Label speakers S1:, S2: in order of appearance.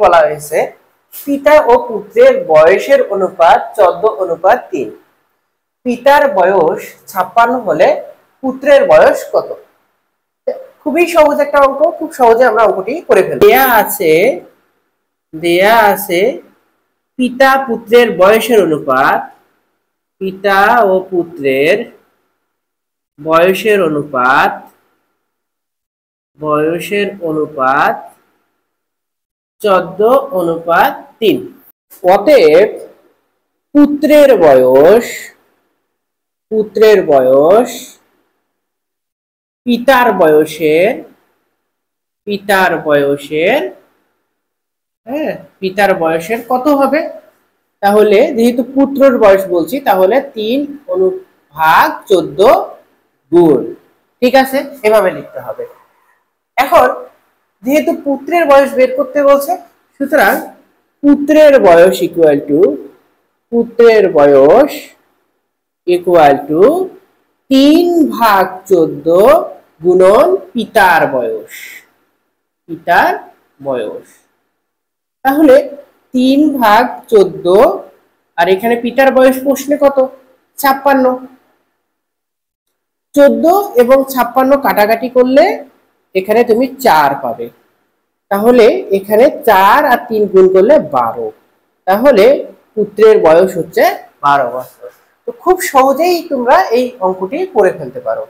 S1: বলা হয়েছে পিতা ও পুত্রের বয়সের অনুপাত 14:3। পিতার বয়স 56 হলে পুত্রের বয়স কত? খুবই সহজ একটা অঙ্ক, খুব সহজে আমরা অঙ্কটি করে ফেলব। দেয়া আছে পিতা পুত্রের বয়সের অনুপাত, পিতা ও পুত্রের বয়সের অনুপাত 14:3। অতএব পুত্রের বয়স পিতার বয়সের কত হবে? তাহলে যেহেতু পুত্রের বয়স বলছি, তাহলে 3/14 গুণ। ঠিক আছে, এভাবে লিখতে হবে। এখন যেহেতু পুত্রের বয়স বের করতে বলছে, সুতরাং পুত্রের বয়স ইকুয়াল টু 3/14 গুণন পিতার বয়স। তাহলে 3/14, আর এখানে পিতার বয়স প্রশ্নে কত? 56। 14 এবং 56 কাটাকাটি করলে এখানে তুমি 4 পাবে। তাহলে এখানে 4 আর 3 গুণ করলে 12। তাহলে পুত্রের বয়স হচ্ছে 12 বছর। তো খুব সহজেই তোমরা এই অঙ্কটি করে ফেলতে পারো।